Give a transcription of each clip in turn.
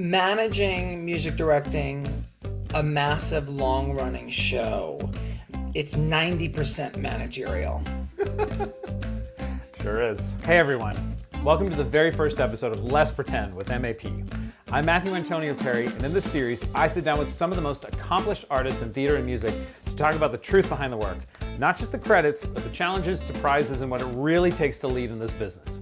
Managing, music directing a massive long-running show, it's 90% managerial. Sure is. Hey everyone, welcome to the very first episode of Let's Pretend with MAP. I'm Antonio Perri, and in this series, I sit down with some of the most accomplished artists in theater and music to talk about the truth behind the work. Not just the credits, but the challenges, surprises, and what it really takes to lead in this business.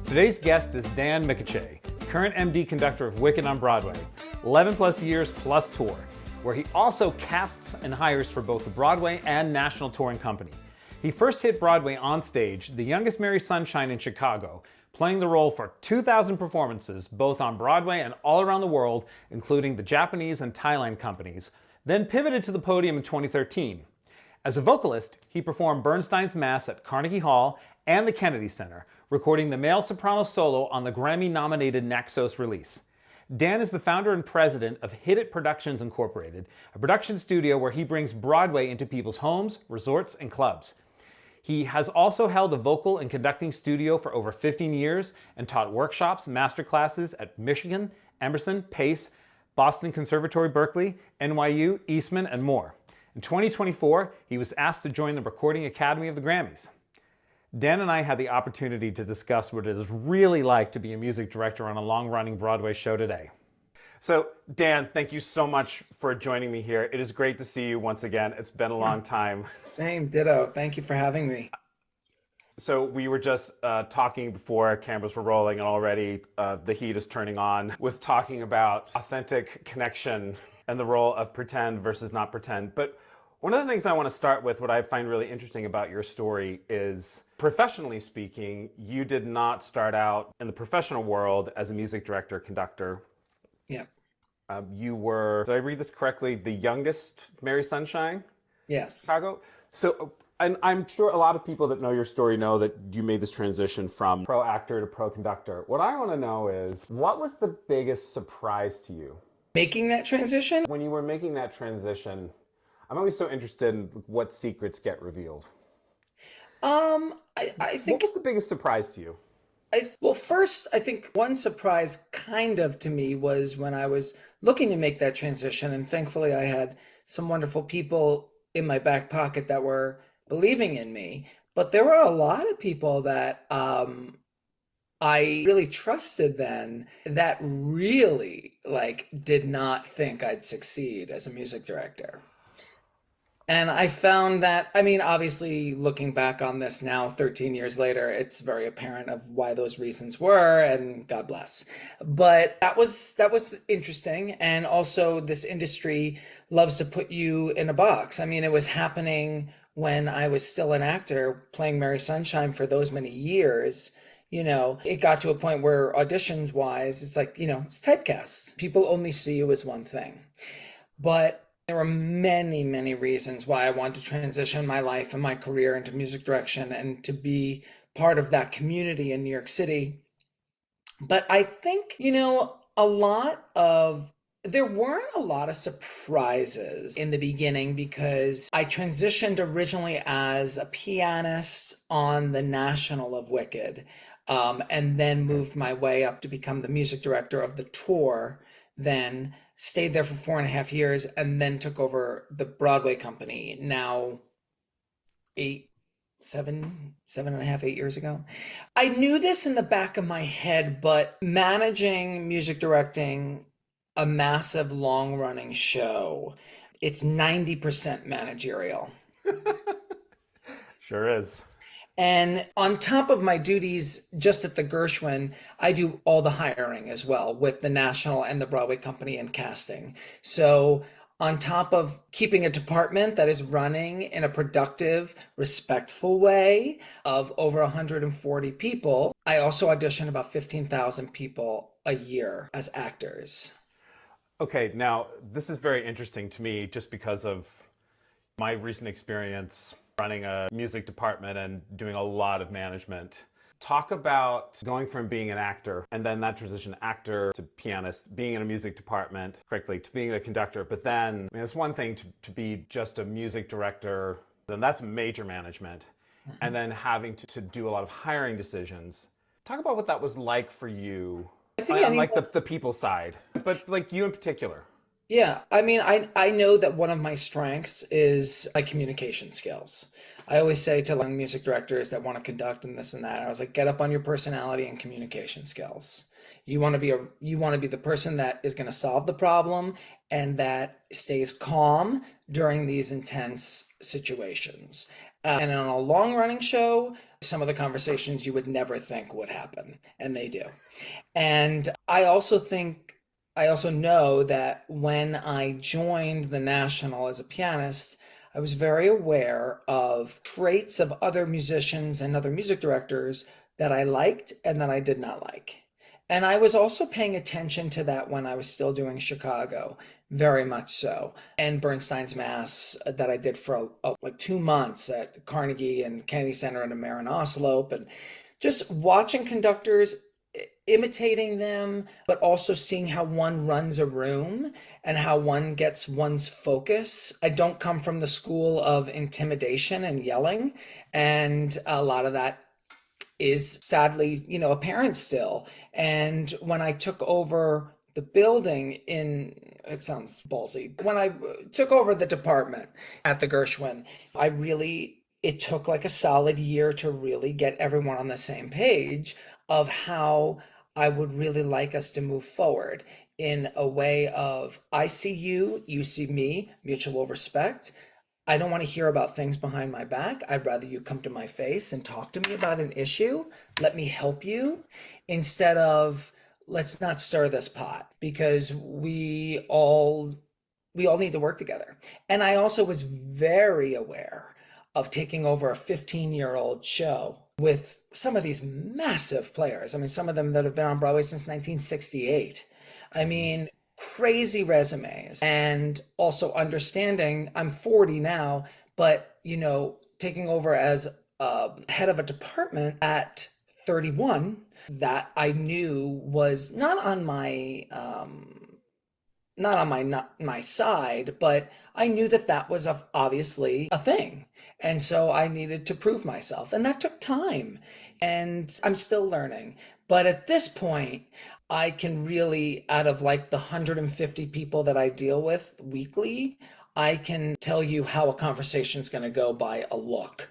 Today's guest is Dan Micciche, current MD conductor of Wicked on Broadway, 11 plus years plus tour, where he also casts and hires for both the Broadway and national touring company. He first hit Broadway on stage, The Youngest Mary Sunshine in Chicago, playing the role for 2,000 performances, both on Broadway and all around the world, including the Japanese and Thailand companies, then pivoted to the podium in 2013. As a vocalist, he performed Bernstein's Mass at Carnegie Hall and the Kennedy Center, recording the male soprano solo on the Grammy-nominated Naxos release. Dan is the founder and president of Hit It Productions Incorporated, a production studio where he brings Broadway into people's homes, resorts, and clubs. He has also held a vocal and conducting studio for over 15 years and taught workshops, masterclasses at Michigan, Emerson, Pace, Boston Conservatory Berkeley, NYU, Eastman, and more. In 2024, he was asked to join the Recording Academy of the Grammys. Dan and I had the opportunity to discuss what it is really like to be a music director on a long-running Broadway show today. So, Dan, thank you so much for joining me here. It is great to see you once again. It's been a long time. Same, ditto. Thank you for having me. So we were just talking before cameras were rolling, and already the heat is turning on with talking about authentic connection and the role of pretend versus not pretend. But one of the things I want to start with, what I find really interesting about your story is, professionally speaking, you did not start out in the professional world as a music director, conductor. Yeah. You were, did I read this correctly, the youngest Mary Sunshine? Yes. Chicago? So, and I'm sure a lot of people that know your story know that you made this transition from pro actor to pro conductor. What I want to know is, what was the biggest surprise to you? Making that transition? When you were making that transition, I'm always so interested in what secrets get revealed. I think What was the biggest surprise to you? well, first, I think one surprise kind of to me was when I was looking to make that transition, and thankfully I had some wonderful people in my back pocket that were believing in me. But there were a lot of people that I really trusted then that really did not think I'd succeed as a music director. And I found that, I mean, obviously looking back on this now, 13 years later, it's very apparent of why those reasons were, and God bless. But that was interesting. And also this industry loves to put you in a box. I mean, it was happening when I was still an actor playing Mary Sunshine for those many years. You know, it got to a point where auditions wise, it's like, it's typecasts. People only see you as one thing. But there were many, many reasons why I wanted to transition my life and my career into music direction and to be part of that community in New York City. But I think, there weren't a lot of surprises in the beginning because I transitioned originally as a pianist on the National of Wicked, and then moved my way up to become the music director of the tour, then stayed there for 4.5 years, and then took over the Broadway company now 7.5, 8 years ago. I knew this in the back of my head, but managing, music directing a massive long-running show, it's 90% managerial. Sure is. And on top of my duties just at the Gershwin, I do all the hiring as well with the National and the Broadway company and casting. So on top of keeping a department that is running in a productive, respectful way of over 140 people, I also audition about 15,000 people a year as actors. Okay, now this is very interesting to me just because of my recent experience running a music department and doing a lot of management. Talk about going from being an actor and then that transition actor to pianist, being in a music department quickly to being a conductor. But then, I mean, it's one thing to be just a music director, then that's major management. And then having to do a lot of hiring decisions. Talk about what that was like for you I think On like anyone. the people side, but like you in particular. Yeah, I mean, I know that one of my strengths is my communication skills. I always say to young music directors that want to conduct and this and that, I was like, get up on your personality and communication skills. You want to be the person that is going to solve the problem and that stays calm during these intense situations. And on a long running show, some of the conversations you would never think would happen, and they do. And I also know that when I joined the National as a pianist, I was very aware of traits of other musicians and other music directors that I liked and that I did not like. And I was also paying attention to that when I was still doing Chicago, very much so. And Bernstein's Mass that I did for like 2 months at Carnegie and Kennedy Center and Marin Oslope, and just watching conductors, imitating them, but also seeing how one runs a room and how one gets one's focus. I don't come from the school of intimidation and yelling, and a lot of that is sadly, apparent still. And when I took over the building in, it sounds ballsy, when I took over the department at the Gershwin, it took like a solid year to really get everyone on the same page of how I would really like us to move forward in a way of I see you, you see me, mutual respect. I don't want to hear about things behind my back. I'd rather you come to my face and talk to me about an issue. Let me help you instead of let's not stir this pot because we all need to work together. And I also was very aware of taking over a 15-year-old show with some of these massive players. I mean, some of them that have been on Broadway since 1968. I mean, crazy resumes. And also understanding I'm 40 now, but, taking over as head of a department at 31 that I knew was not my side, but I knew that that was obviously a thing. And so I needed to prove myself. And that took time. And I'm still learning. But at this point, I can really, out of like the 150 people that I deal with weekly, I can tell you how a conversation is going to go by a look.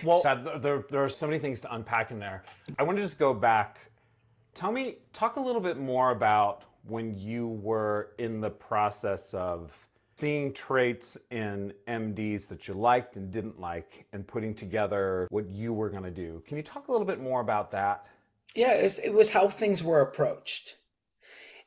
Well, there are so many things to unpack in there. I want to just go back. Talk a little bit more about when you were in the process of seeing traits in MDs that you liked and didn't like and putting together what you were going to do. Can you talk a little bit more about that? Yeah, it was how things were approached.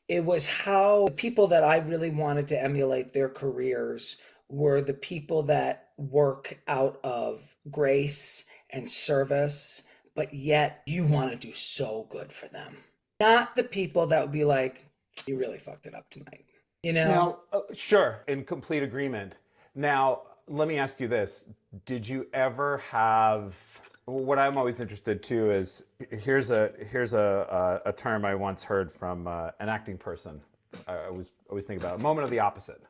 It was how the people that I really wanted to emulate their careers were the people that work out of grace and service, but yet you want to do so good for them. Not the people that would be like, you really fucked it up tonight. You know? Now, sure, in complete agreement. Now, let me ask you this. Did you ever have what I'm always interested too is here's a term I once heard from an acting person. I was always thinking about a moment of the opposite.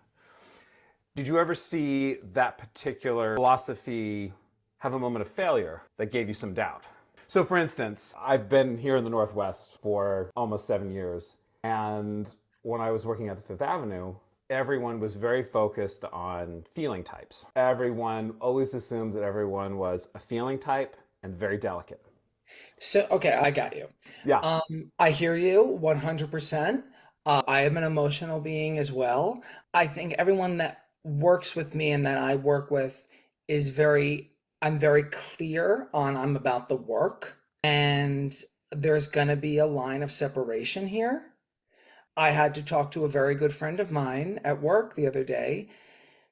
Did you ever see that particular philosophy have a moment of failure that gave you some doubt? So for instance, I've been here in the Northwest for almost 7 years. And when I was working at the Fifth Avenue, everyone was very focused on feeling types. Everyone always assumed that everyone was a feeling type and very delicate. So, okay, I got you. Yeah. I hear you 100%. I am an emotional being as well. I think everyone that works with me and that I work with I'm very clear on I'm about the work, and there's going to be a line of separation here. I had to talk to a very good friend of mine at work the other day.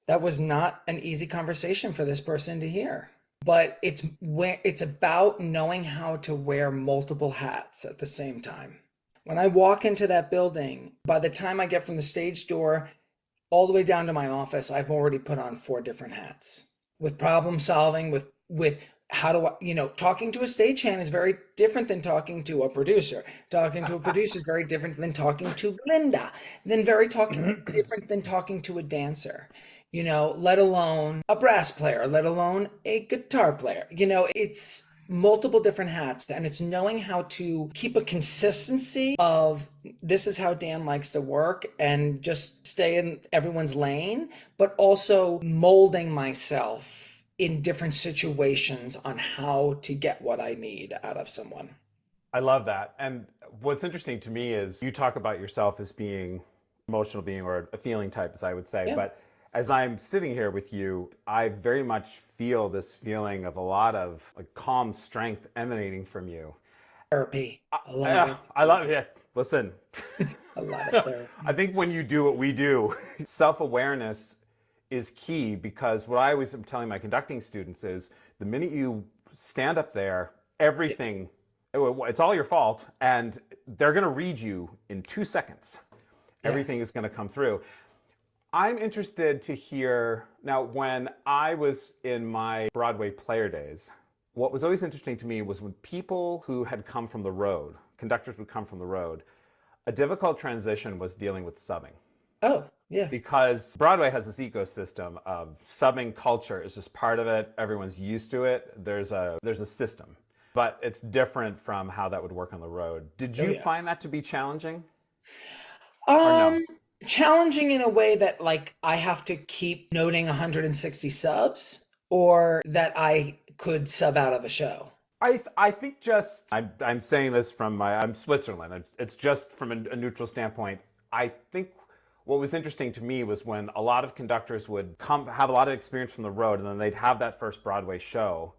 That was not an easy conversation for this person to hear. But it's about knowing how to wear multiple hats at the same time. When I walk into that building, by the time I get from the stage door all the way down to my office, I've already put on 4 different hats. With problem solving, with how do I, talking to a stagehand is very different than talking to a producer. Talking to a producer is very different than talking to Linda, then very talking different than talking to a dancer, let alone a brass player, let alone a guitar player. It's multiple different hats, and it's knowing how to keep a consistency of this is how Dan likes to work and just stay in everyone's lane, but also molding myself in different situations on how to get what I need out of someone. I love that. And what's interesting to me is you talk about yourself as being emotional being or a feeling type, as I would say. Yeah. But as I'm sitting here with you, I very much feel this feeling of a lot of like calm strength emanating from you. Therapy. A lot of I love it. Listen, a lot of therapy. I think when you do what we do, self-awareness is key because what I always am telling my conducting students is the minute you stand up there, everything, it's all your fault, and they're going to read you in 2 seconds. Everything Yes. is going to come through. I'm interested to hear now, when I was in my Broadway player days, what was always interesting to me was when people who had come from the road, conductors would come from the road, a difficult transition was dealing with subbing. Oh, yeah. Because Broadway has this ecosystem of subbing culture is just part of it. Everyone's used to it. There's a system, but it's different from how that would work on the road. Did Oh, you yes. find that to be challenging or no? Um, Challenging in a way that like I have to keep noting 160 subs or that I could sub out of a show. I think just I'm saying this from I'm Switzerland. It's just from a neutral standpoint. I think what was interesting to me was when a lot of conductors would come have a lot of experience from the road, and then they'd have that first Broadway show.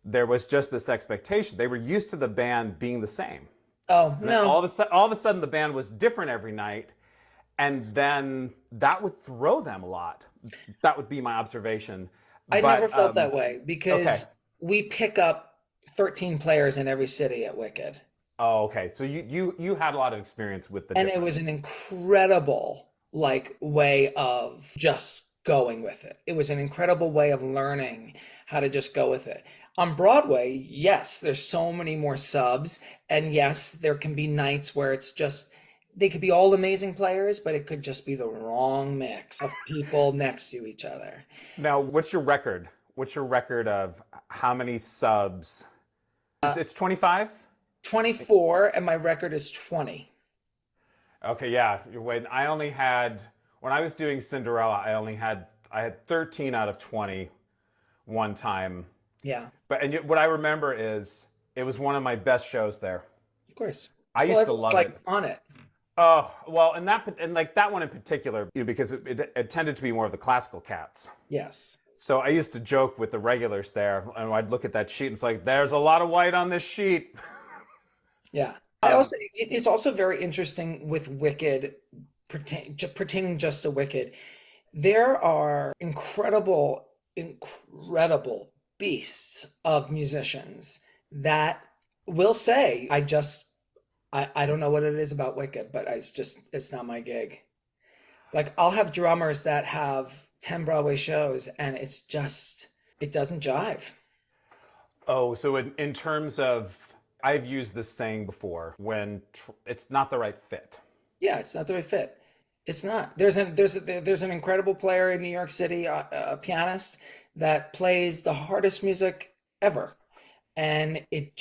There was just this expectation. They were used to the band being the same. Oh, And then no. all of a sudden, the band was different every night, and then that would throw them a lot. That would be my observation. I never But felt that way okay. because we pick up 13 players in every city at Wicked. Oh, okay. So you had a lot of experience with the And it different. was an incredible like way of just going with it. It was an incredible way of learning how to just go with it. On Broadway, yes, there's so many more subs, and yes, there can be nights where it's just they could be all amazing players, but it could just be the wrong mix of people next to each other. Now, what's your record? What's your record of how many subs? It's 25? 24 and my record is 20. Okay, yeah. When I was doing Cinderella, I had 13 out of 20 one time. Yeah, But what I remember is it was one of my best shows there. of course. I Well, used to everyone's love it. like on it. Oh, well, and like that one in particular, because it tended to be more of the classical cats. Yes. So I used to joke with the regulars there, and I'd look at that sheet and it's like, there's a lot of white on this sheet. Yeah. I also it's also very interesting with Wicked pertaining just to Wicked. There are incredible beasts of musicians that will say, I don't know what it is about Wicked, but it's not my gig. Like I'll have drummers that have 10 Broadway shows and it doesn't jive. Oh, so in terms of, I've used this saying before when it's not the right fit. Yeah, it's not the right fit. It's not. There's an incredible player in New York City, a pianist that plays the hardest music ever, and it,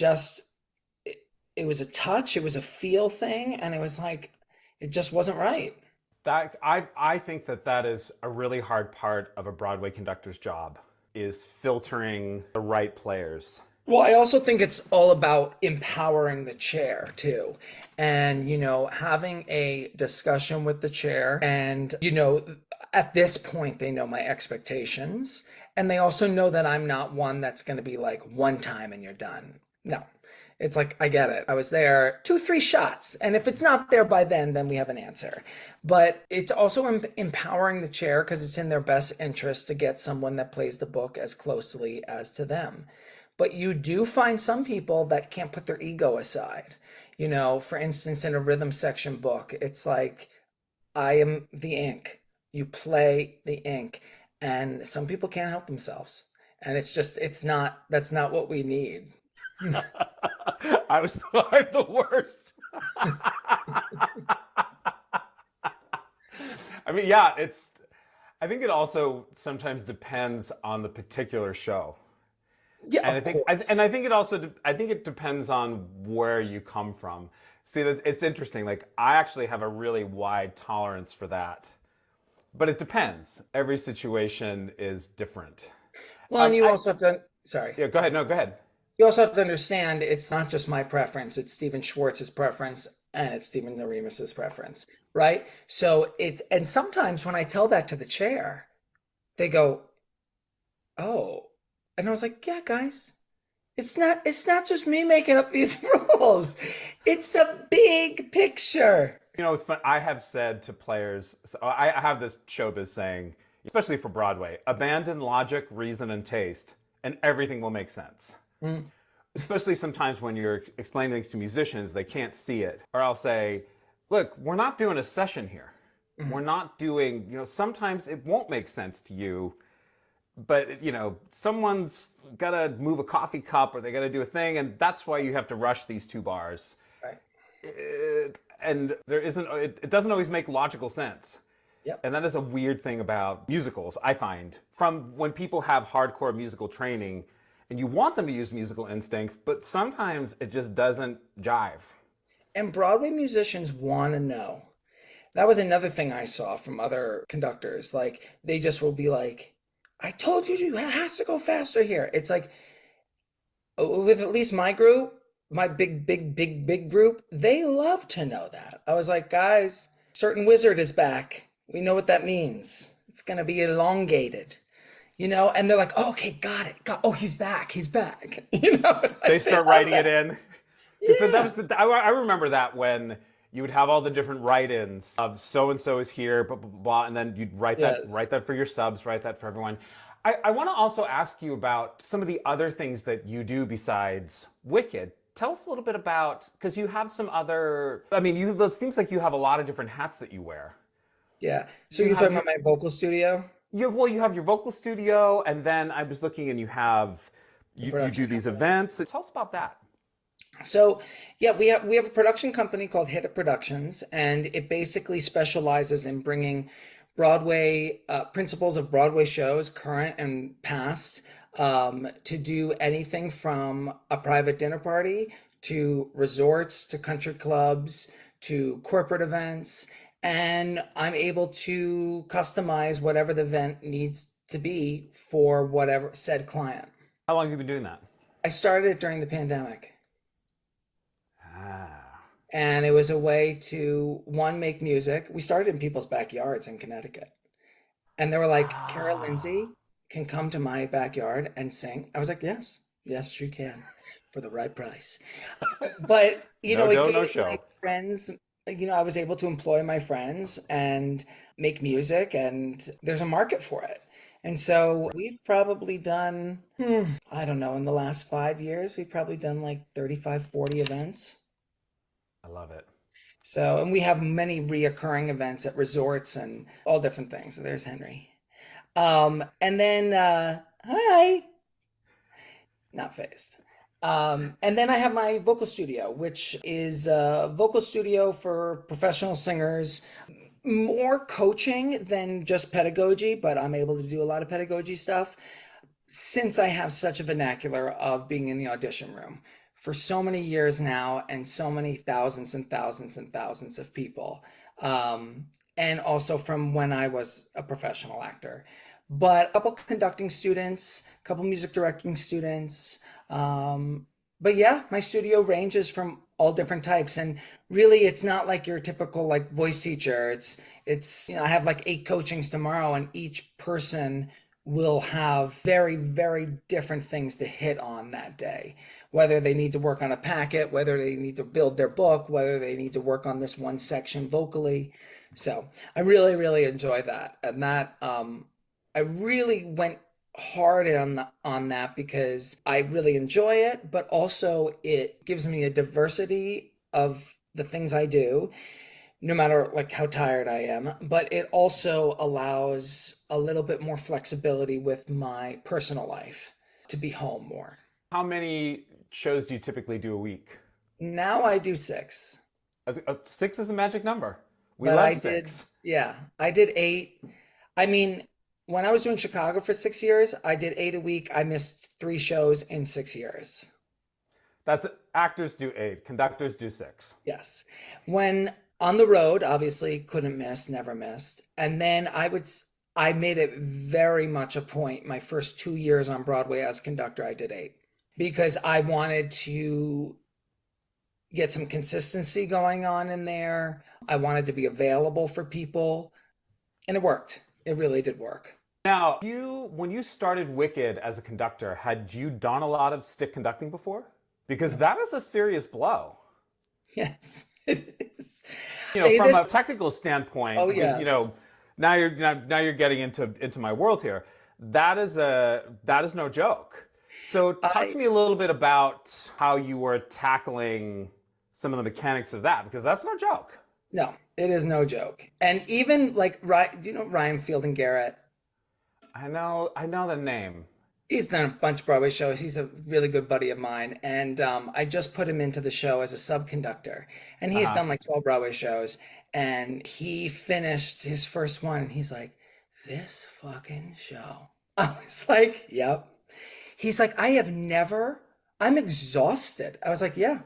it was a touch, it was a feel thing, and it was like it just wasn't right. I think that is a really hard part of a Broadway conductor's job is filtering the right players. Well, I also think it's all about empowering the chair too. And, having a discussion with the chair. And, at this point, they know my expectations. And they also know that I'm not one that's going to be like one time and you're done. No, it's like, I get it. I was there 2, 3 shots. And if it's not there by then we have an answer. But it's also empowering the chair because it's in their best interest to get someone that plays the book as closely as to them. But you do find some people that can't put their ego aside. For instance, in a rhythm section book, it's like, I am the ink. You play the ink. And some people can't help themselves. And that's not what we need. I'm the worst. I mean, yeah, I think it also sometimes depends on the particular show. Yeah, And of and course. I think it also I think it depends on where you come from. See, it's interesting. Like I actually have a really wide tolerance for that, but it depends. Every situation is different. Well, and you I also have to, sorry. Yeah, go ahead. No, go ahead. You also have to understand it's not just my preference, it's Stephen Schwartz's preference and it's Stephen Noremus's preference, right? So and sometimes when I tell that to the chair, they go, "Oh." And I was like, "Yeah, guys, it's not just me making up these rules. It's a big picture." You know, it's fun. I have said to players, so I have this showbiz saying, especially for Broadway, abandon logic, reason, and taste, and everything will make sense. Mm, Especially sometimes when you're explaining things to musicians, they can't see it. Or I'll say, look, we're not doing a session here. We're mm. not doing, sometimes it won't make sense to you, but, someone's got to move a coffee cup or they got to do a thing, and that's why you have to rush these two bars. Right. And it doesn't always make logical sense. Yep. And that is a weird thing about musicals, I find. From when people have hardcore musical training and you want them to use musical instincts, but sometimes it just doesn't jive. And Broadway musicians want to know. That was another thing I saw from other conductors. Like they just will be like, "I told you it has to go faster here." It's like with at least my group, my big group, they love to know that. I was like, "Guys, certain wizard is back. We know what that means. It's gonna be elongated." And they're like, "Oh, okay, got it. Oh, he's back. He's back." They They start love writing it that. in. Because that Yeah. was I remember that when you would have all the different write-ins of so and so is here, blah blah blah, and then you'd Yes. write that for your subs, write that for everyone. I want to also ask you about some of the other things that you do besides Wicked. Tell us a little bit about because you have some other. I mean, it seems like you have a lot of different hats that you wear. Yeah. So You you're have talking your about my vocal studio, you have your vocal studio, and then I was looking, and the you production do these company. events. Tell us about that. So yeah, we have a production company called Hit It Productions, and it basically specializes in bringing Broadway principles of Broadway shows, current and past, to do anything from a private dinner party to resorts to country clubs to corporate events, and I'm able to customize whatever the event needs to be for whatever said client. How long have you been doing that? I started it during the pandemic. Ah. And it was a way to one make music. We started in people's backyards in Connecticut, and they were like, "Kara Ah. Lindsay can come to my backyard and sing." I was like, "Yes, yes, she can, for the right price." But No it dough, no gave my show. friends. I was able to employ my friends and make music, and there's a market for it. And so we've probably done, I don't know, in the last 5 years, we've probably done like 35, 40 events. I love it. So, and we have many reoccurring events at resorts and all different things. So there's Henry. And then, hi, not phased. And then I have my vocal studio, which is a vocal studio for professional singers, more coaching than just pedagogy, but I'm able to do a lot of pedagogy stuff since I have such a vernacular of being in the audition room for so many years now and so many thousands and thousands and thousands of people. Um, and also from when I was a professional actor. But a couple conducting students, a couple music directing students. Um, but yeah, my studio ranges from all different types. And really, it's not like your typical like voice teacher. I have like 8 coachings tomorrow, and each person will have very, very different things to hit on that day. Whether they need to work on a packet, whether they need to build their book, whether they need to work on this one section vocally. So I really, really enjoy that. And I really went hard on that because I really enjoy it, but also it gives me a diversity of the things I do no matter like how tired I am, but it also allows a little bit more flexibility with my personal life to be home more. How many shows do you typically do a week? Now I do 6, Six is a magic number. We but love six. yeah, I did 8. I mean, when I was doing Chicago for 6 years, I did 8 a week. I missed 3 shows in 6 years. That's actors do 8, conductors do 6. Yes. When on the road, obviously couldn't miss, never missed. And then I made it very much a point my first 2 years on Broadway as conductor, I did 8 because I wanted to get some consistency going on in there. I wanted to be available for people, and it worked. It really did work. Now, when you started Wicked as a conductor, had you done a lot of stick conducting before? Because that is a serious blow. Yes, it is. You know, Say from this. a technical standpoint, Oh, because yes. now you're getting into my world here. That is no joke. So talk to I me a little bit about how you were tackling some of the mechanics of that, because that's no joke. No, it is no joke. And even like, do you know Ryan Fielding Garrett? I know the name. He's done a bunch of Broadway shows. He's a really good buddy of mine. And I just put him into the show as a sub-conductor. And he's Uh-huh. done like 12 Broadway shows. And he finished his first one. And he's like, this fucking show. I was like, yep. He's like, I'm exhausted. I was like, yeah.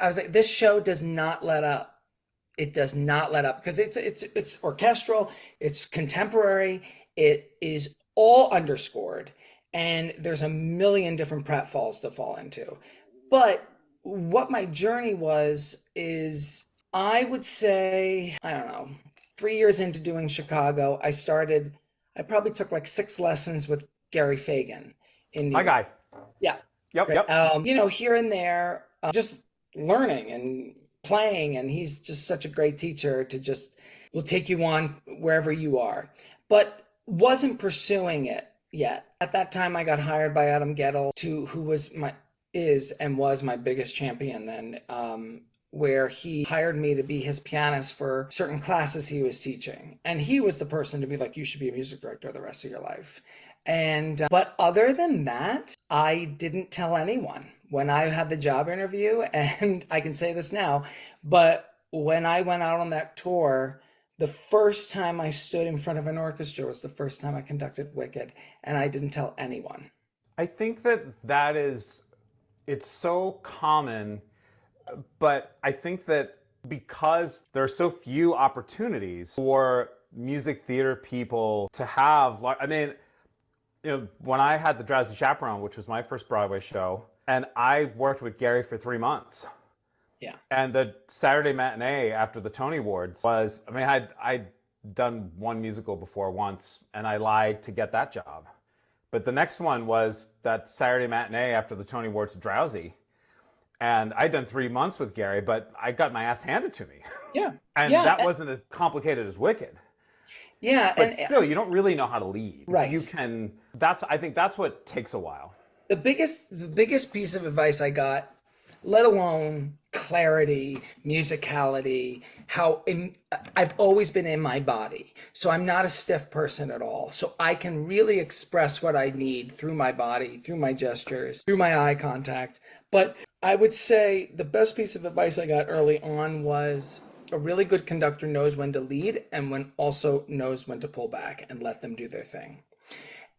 I was like, this show does not let up. It does not let up because it's orchestral, it's contemporary, it is all underscored, and there's a million different pratfalls to fall into. But what my journey was is I would say, I don't know, 3 years into doing Chicago, I probably took like 6 lessons with Gary Fagan in New My York. guy. Yeah, Yep, right. yep. Here and there, just learning and playing, and he's just such a great teacher to just will take you on wherever you are. But wasn't pursuing it yet. At that time, I got hired by Adam Gettle, who was my biggest champion then, where he hired me to be his pianist for certain classes he was teaching. And he was the person to be like, you should be a music director the rest of your life. And but other than that, I didn't tell anyone when I had the job interview, and I can say this now, but when I went out on that tour, the first time I stood in front of an orchestra was the first time I conducted Wicked, and I didn't tell anyone. I think it's so common, but I think that because there are so few opportunities for music theater people to have, like, I mean, when I had the Drowsy Chaperone, which was my first Broadway show, and I worked with Gary for 3 months. Yeah. And the Saturday matinee after the Tony Awards was, I mean, I'd done one musical before once, and I lied to get that job. But the next one was that Saturday matinee after the Tony Awards, Drowsy. And I'd done 3 months with Gary, but I got my ass handed to me. Yeah. And Yeah. that wasn't as complicated as Wicked. Yeah. But still, you don't really know how to lead. Right. I think that's what takes a while. The biggest piece of advice I got, let alone clarity, musicality, I've always been in my body. So I'm not a stiff person at all. So I can really express what I need through my body, through my gestures, through my eye contact. But I would say the best piece of advice I got early on was a really good conductor knows when to lead and also knows when to pull back and let them do their thing.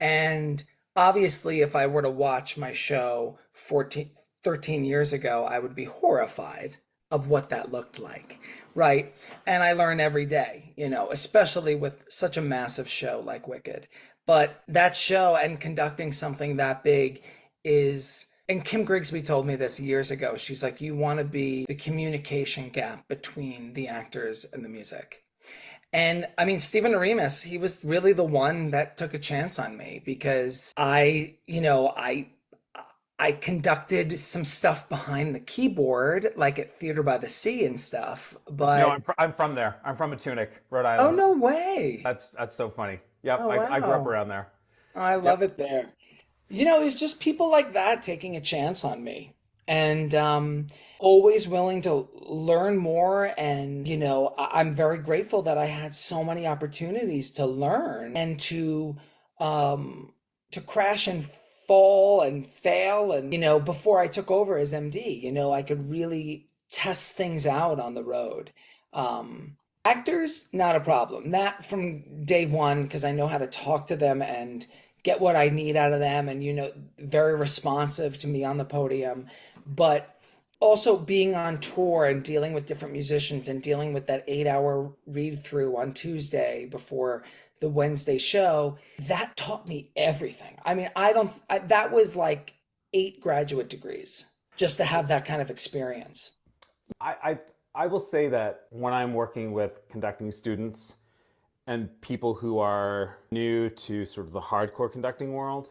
And obviously, if I were to watch my show 13 years ago, I would be horrified of what that looked like, right? And I learn every day, especially with such a massive show like Wicked. But that show and conducting something that big and Kim Grigsby told me this years ago. She's like, you want to be the communication gap between the actors and the music. And I mean, Stephen Aremus, he was really the one that took a chance on me because I conducted some stuff behind the keyboard, like at Theater by the Sea and stuff. No, But I'm from there. I'm from Atunic, Rhode oh, Island. no way. That's so funny. Yep, Oh, I grew up wow. around there. I love Yep. it there. It's just people like that taking a chance on me. And always willing to learn more. And, I'm very grateful that I had so many opportunities to learn and to crash and fall and fail. And, before I took over as MD, I could really test things out on the road. Actors, not a problem. That from day one, because I know how to talk to them and get what I need out of them, and very responsive to me on the podium. But also being on tour and dealing with different musicians and dealing with that 8 hour read through on Tuesday before the Wednesday show, that taught me everything. I mean, that was like 8 graduate degrees just to have that kind of experience. I, I will say that when I'm working with conducting students and people who are new to sort of the hardcore conducting world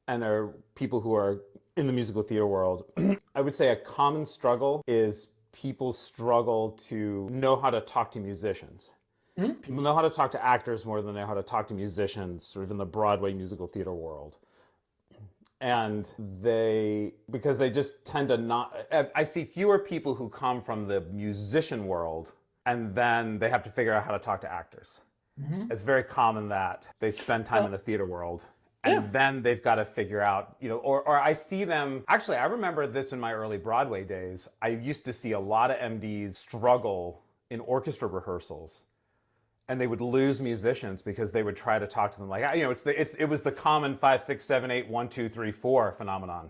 and are people who are in the musical theater world, I would say a common struggle is people struggle to know how to talk to musicians. Mhm. People know how to talk to actors more than they know how to talk to musicians, sort of in the Broadway musical theater world. And because they just tend to not, I see fewer people who come from the musician world and then they have to figure out how to talk to actors. Mhm. It's very common that they spend time in Well, the theater world yeah. and then they've got to figure out, or I see them, actually, I remember this in my early Broadway days. I used to see a lot of MDs struggle in orchestra rehearsals and they would lose musicians because they would try to talk to them like, it was the common 5, 6, 7, 8, 1, 2, 3, 4 phenomenon.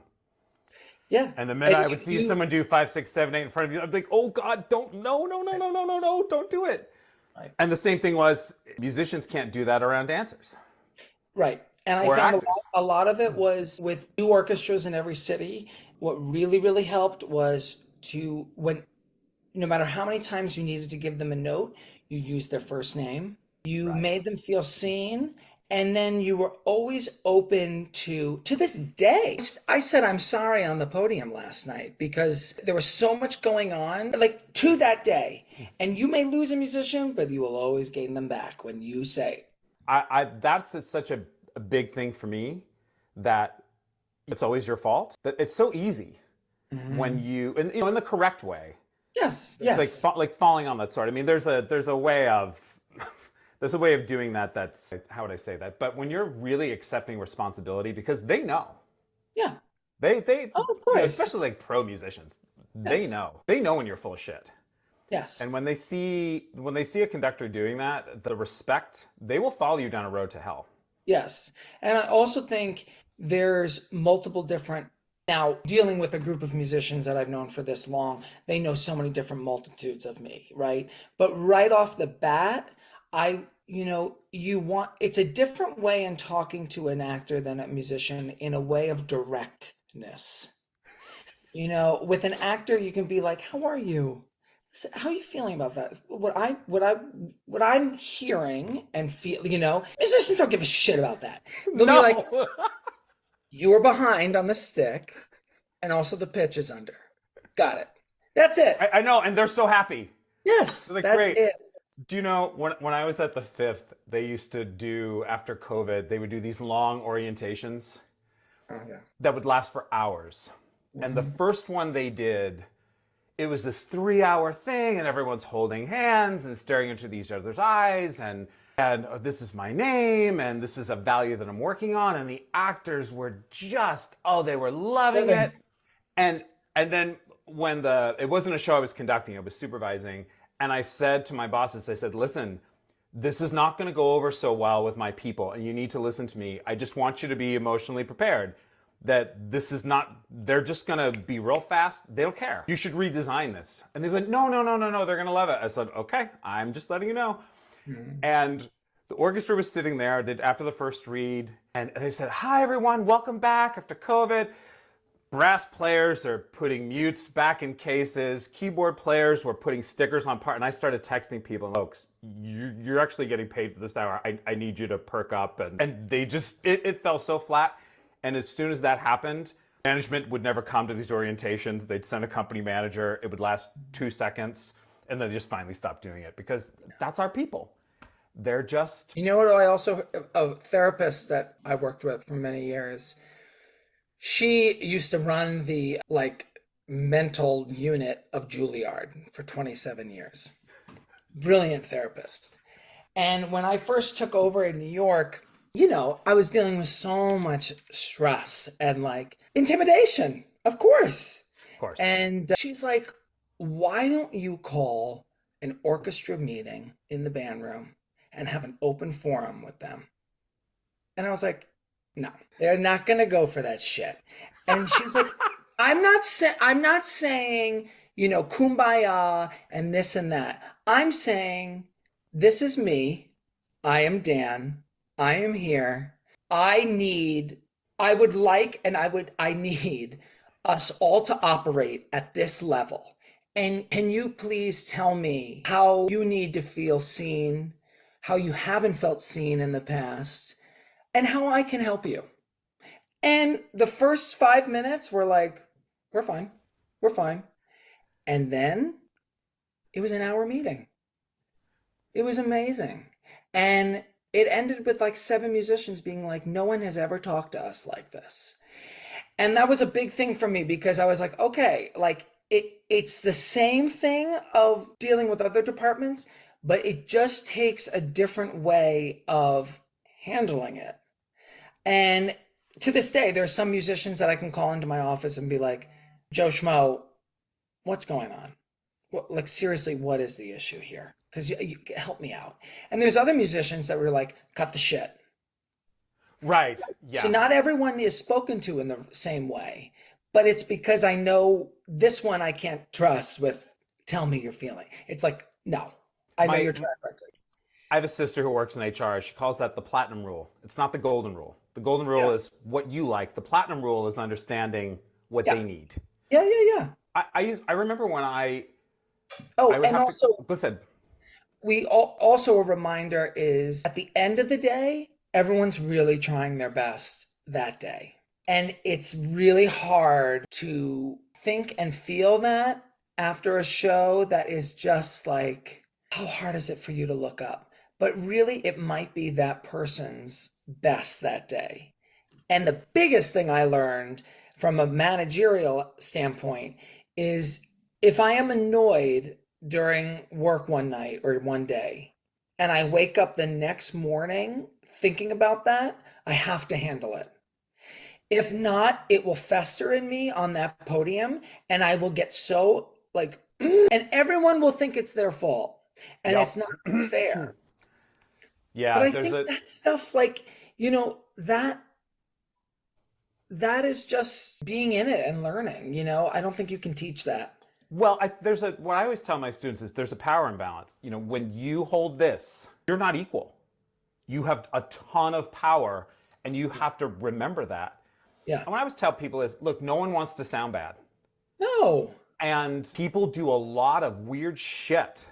Yeah. And the minute And I would see someone do 5, 6, 7, 8 in front of you, I'd be like, oh God, don't, no, no, no, no, no, no, no, don't do it. right. And the same thing was musicians can't do that around dancers Right. And I or found actors. a lot of it was with new orchestras in every city. What really, really helped was no matter how many times you needed to give them a note, you used their first name. You Right. made them feel seen. And then you were always open to this day. I said, I'm sorry on the podium last night because there was so much going on, like to that day. And you may lose a musician, but you will always gain them back when you say, That's such a big thing for me that it's always your fault. That it's so easy when "Mhm. in the correct way, Yes, like yes, like falling on that sword. I mean, there's a way of there's a way of doing that. That's how would I say that? But when you're really accepting responsibility, because they know, yeah. they Oh, of course. especially like pro musicians, Yes, they know when you're full of shit. yes, And when they see a conductor doing that, the respect, they will follow you down a road to hell. yes. And I also think there's multiple different, now dealing with a group of musicians that I've known for this long, they know so many different multitudes of me, right? But right off the bat, it's a different way in talking to an actor than a musician in a way of directness. With an actor, you can be like, "How are you? How are you feeling about that?" What I'm hearing and feel, musicians don't give a shit about that. They'll be like, No. "You were behind on the stick, and also the pitch is under." Got it. That's it. I know, and they're so happy. Yes, They're like, that's great. it. Do you know when I was at the Fifth, they used to do after COVID, they would do these long orientations Oh yeah. that would last for hours. And the Mhm. first one they did, it was this 3 hour thing, and everyone's holding hands and staring into each other's eyes, and this is my name, and this is a value that I'm working on, and the actors were just they were loving Living. it, and then when it wasn't a show I was conducting, I was supervising, and I said to my bosses, I said, listen, this is not going to go over so well with my people, and you need to listen to me. I just want you to be emotionally prepared that this is not, they're just going to be real fast. They don't care. You should redesign this. And they went, no, no, no, no, no, they're going to love it. I said, okay, I'm just letting you know. Mhm. And the orchestra was sitting there after the first read, and they said, hi, everyone, welcome back after COVID. Brass players are putting mutes back in cases. Keyboard players were putting stickers on part. And I started texting people, folks, you're actually getting paid for this hour. I need you to perk up. And they just, it fell so flat. And as soon as that happened, management would never come to these orientations. They'd send a company manager. It would last 2 seconds. And then they just finally stopped doing it because that's our people. They're just, You know what? I also a therapist that I worked with for many years. She used to run the mental unit of Juilliard for 27 years. Brilliant therapist. And when I first took over in New York, I was dealing with so much stress and intimidation, of course. of course. And she's like, why don't you call an orchestra meeting in the band room and have an open forum with them. And I was like, no, they're not going to go for that shit. And she's like, I'm not saying, kumbaya and this and that. I'm saying, this is me. I am Dan. I am here. I need us all to operate at this level. And can you please tell me how you need to feel seen, how you haven't felt seen in the past, and how I can help you? And the first 5 minutes were like, we're fine. We're fine. And then it was an hour meeting. It was amazing. And it ended with like 7 musicians being like, no one has ever talked to us like this. And that was a big thing for me because I was like, okay, like it's the same thing of dealing with other departments, but it just takes a different way of handling it. And to this day, there are some musicians that I can call into my office and be like, Joe Schmo, what's going on? Like, seriously, what is the issue here? Because you help me out. And there's other musicians that were like, cut the shit. Right. Yeah. So not everyone is spoken to in the same way, but it's because I know this one I can't trust with, tell me your feeling. It's like, no, I know your track record. I have a sister who works in HR. She calls that the platinum rule. It's not the golden rule. The golden rule is what you like. The platinum rule is understanding what they need. Yeah. I remember when I and also, go ahead. Also a reminder is at the end of the day, everyone's really trying their best that day. And it's really hard to think and feel that after a show that is just like, how hard is it for you to look up? But really, it might be that person's best that day. And the biggest thing I learned from a managerial standpoint is if I am annoyed during work one night or one day, and I wake up the next morning thinking about that, I have to handle it. If not, it will fester in me on that podium, and I will get so like, and everyone will think it's their fault, and it's not fair. Yeah, but I think that stuff, like, that is just being in it and learning. I don't think you can teach that. Well, what I always tell my students is there's a power imbalance. When you hold this, you're not equal. You have a ton of power, and you have to remember that. Yeah. And what I always tell people is, look, no one wants to sound bad. No. And people do a lot of weird shit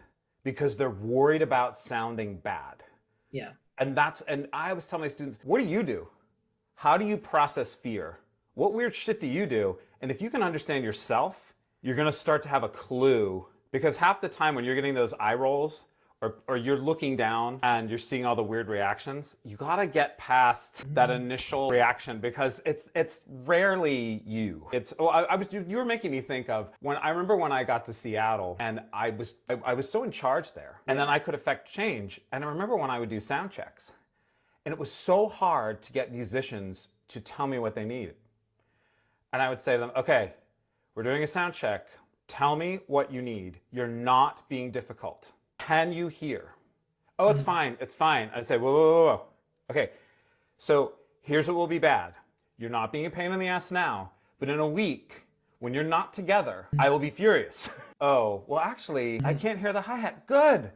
because they're worried about sounding bad. Yeah. And I always tell my students, what do you do? How do you process fear? What weird shit do you do? And if you can understand yourself, you're going to start to have a clue, because half the time when you're getting those eye rolls or you're looking down and you're seeing all the weird reactions, you got to get past that initial reaction, because it's rarely you. You were making me think of I remember when I got to Seattle and I was so in charge there, and then I could affect change. And I remember when I would do sound checks, and it was so hard to get musicians to tell me what they needed. And I would say to them, okay, we're doing a sound check. Tell me what you need. You're not being difficult. Can you hear? Oh, it's fine. It's fine. I say, whoa. Okay, so here's what will be bad. You're not being a pain in the ass now, but in a week, when you're not together, I will be furious. Oh, well, actually, I can't hear the hi-hat. Good.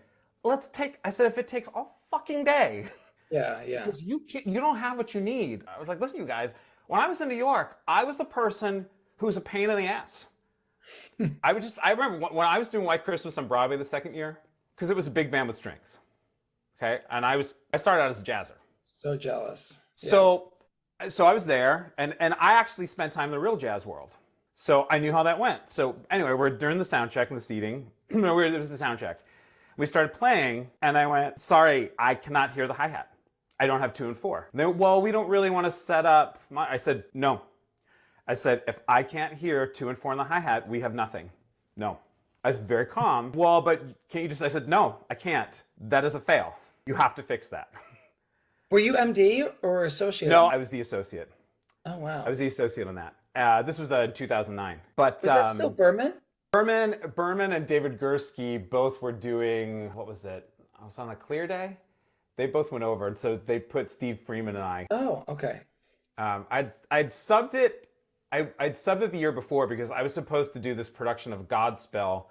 I said, if it takes all fucking day. Yeah. Because you don't have what you need. I was like, listen, you guys, when I was in New York, I was the person who was a pain in the ass. I remember when I was doing White Christmas on Broadway the second year, because it was a big band with strings. Okay, and I started out as a jazzer. So jealous. So I was there, and I actually spent time in the real jazz world. So I knew how that went. So anyway, we're during the sound check and the seating. It was the sound check. We started playing, and I went, sorry, I cannot hear the hi-hat. I don't have 2 and 4. And they went, well, we don't really want to set up. I said, no. I said, if I can't hear 2 and 4 in the hi-hat, we have nothing. No. I was very calm. Well, but can't you just, I said, no, I can't. That is a fail. You have to fix that. Were you MD or associate? No, I was the associate. Oh, wow. I was the associate on that. This was 2009. But was that still Berman? Berman and David Gursky both were doing, what was it? I was on a clear day. They both went over, and so they put Steve Freeman and I. Oh, okay. I'd subbed it. I'd subbed it the year before because I was supposed to do this production of Godspell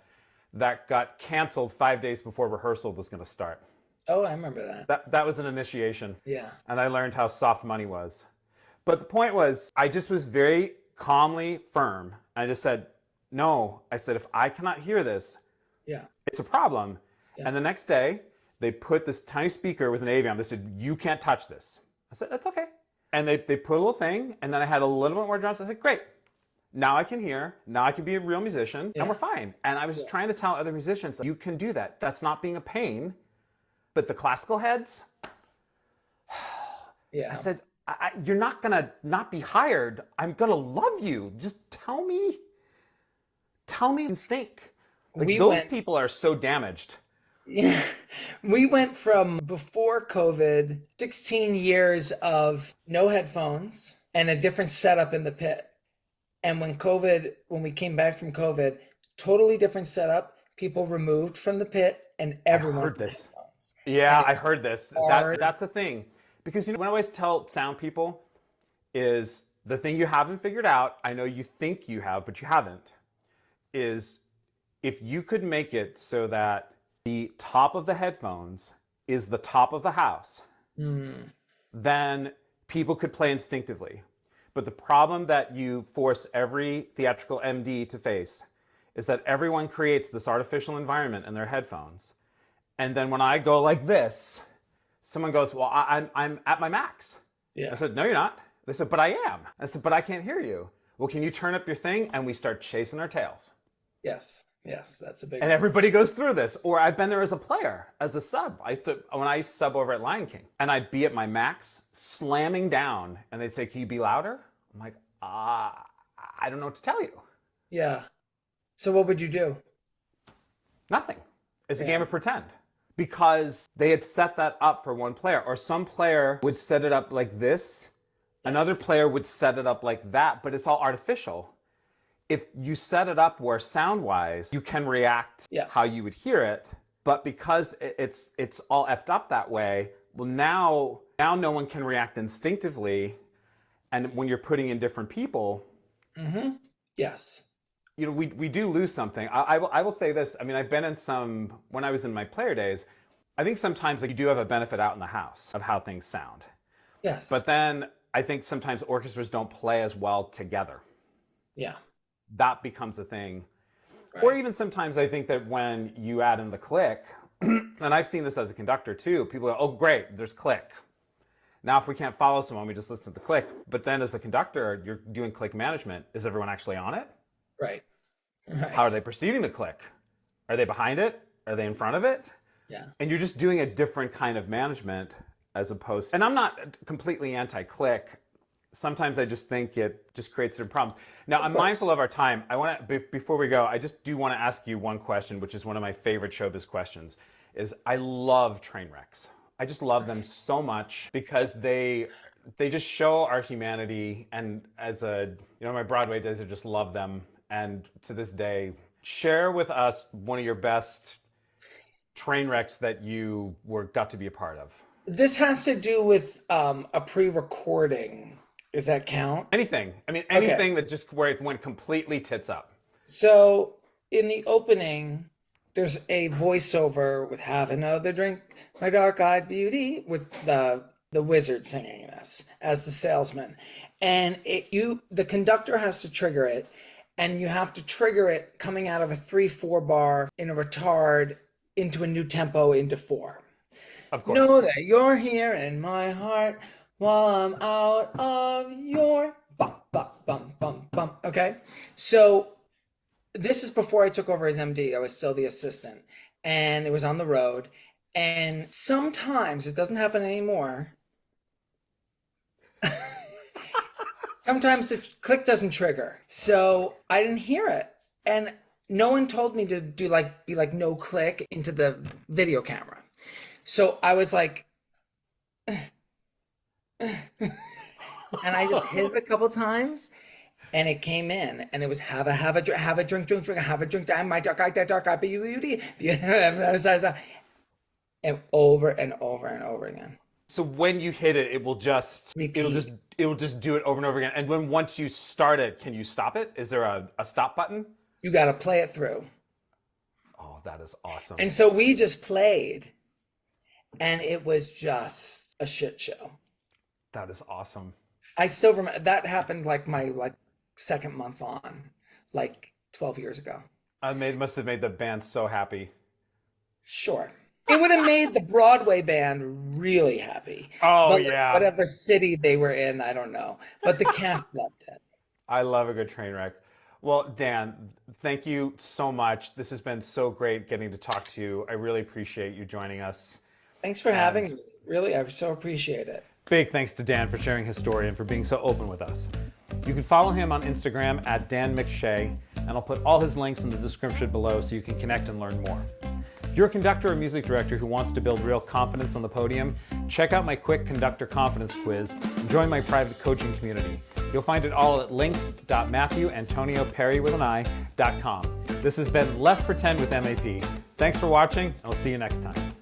that got canceled 5 days before rehearsal was going to start. Oh, I remember that. That was an initiation. Yeah. And I learned how soft money was. But the point was, I just was very calmly firm. I just said, no. I said, if I cannot hear this, Yeah. it's a problem. Yeah. And the next day, they put this tiny speaker with an AV on. They said, you can't touch this. I said, that's okay. And they put a little thing, and then I had a little bit more drums. I said, great. Now I can hear. Now I can be a real musician, and we're fine. And I was just trying to tell other musicians, you can do that. That's not being a pain. But the classical heads, I said, you're not going to not be hired. I'm going to love you. Just tell me you think. Like, those people are so damaged. Yeah. We went from before COVID, 16 years of no headphones and a different setup in the pit. And when we came back from COVID, totally different setup, people removed from the pit and everyone. I heard this. Yeah, I heard this. That's a thing. Because what I always tell sound people is the thing you haven't figured out, I know you think you have, but you haven't, is if you could make it so that the top of the headphones is the top of the house, then people could play instinctively. But the problem that you force every theatrical MD to face is that everyone creates this artificial environment in their headphones. And then when I go like this, someone goes, well, I'm at my max. Yeah. I said, no, you're not. They said, but I am. I said, but I can't hear you. Well, can you turn up your thing? And we start chasing our tails. Yes, that's a big And everybody goes through this. Or I've been there as a when I used to sub over at Lion King, and I'd be at my max, slamming down, and they'd say, can you be louder? I'm like, I don't know what to tell you. Yeah. So what would you do? Nothing. It's a game of pretend. Because they had set that up for one player, or some player would set it up like this, another player would set it up like that, but it's all artificial. If you set it up where sound-wise, you can react how you would hear it, but because it's all effed up that way, well, now no one can react instinctively, and when you're putting in different people, yes. You know, we do lose something. I will say this. I mean, I've been in some, when I was in my player days, I think sometimes like you do have a benefit out in the house of how things sound. Yes. But then I think sometimes orchestras don't play as well together. Yeah. That becomes a thing. Right. Or even sometimes I think that when you add in the click, and I've seen this as a conductor too, people go, oh great, there's click. Now if we can't follow someone, we just listen to the click. But then as a conductor, you're doing click management. Is everyone actually on it? Right. How are they perceiving the click? Are they behind it? Are they in front of it? Yeah. And you're just doing a different kind of management as opposed to, and I'm not completely anti-click. Sometimes I just think it just creates different problems. Now, I'm mindful of our time. I want to, before we go, I just do want to ask you one question, which is one of my favorite showbiz questions, is I love train wrecks. I just love them so much because they just show our humanity, and as my Broadway days, I just love them. And to this day, share with us one of your best train wrecks that you got to be a part of. This has to do with a pre-recording. Does that count? Anything. I mean, anything that just where it went completely tits up. So in the opening, there's a voiceover with "Have another drink, my dark-eyed beauty," with the wizard singing this as the salesman, and the conductor has to trigger it. And you have to trigger it coming out of a 3/4 bar in a retard into a new tempo into 4. Of course. Know that you're here in my heart while I'm out of your bum, bum, bum, bum, bum. Okay? So this is before I took over as MD. I was still the assistant. And it was on the road. And sometimes, it doesn't happen anymore, sometimes the click doesn't trigger. So I didn't hear it. And no one told me to be like no click into the video camera. So I was like, and I just hit it a couple times. and it came in, and it was have a drink, have a drink, have a drink. My dark eye, that dark eye, beauty, and over and over and over again. So when you hit it, Repeat. it'll just do it over and over again. And when once you start it, can you stop it? Is there a stop button? You got to play it through. Oh, that is awesome. And so we just played, and it was just a shit show. That is awesome. I still remember that happened like my second month on, like 12 years ago. Must have made the band so happy. Sure. It would have made the Broadway band really happy. Oh, but yeah. whatever city they were in, I don't know. But the cast loved it. I love a good train wreck. Well, Dan, thank you so much. This has been so great getting to talk to you. I really appreciate you joining us. Thanks for having me. Really, I so appreciate it. Big thanks to Dan for sharing his story and for being so open with us. You can follow him on Instagram at Dan Micciche, and I'll put all his links in the description below so you can connect and learn more. If you're a conductor or music director who wants to build real confidence on the podium, check out my quick conductor confidence quiz and join my private coaching community. You'll find it all at links.matthewantonioperri.com. This has been Less Pretend with MAP. Thanks for watching, and I'll see you next time.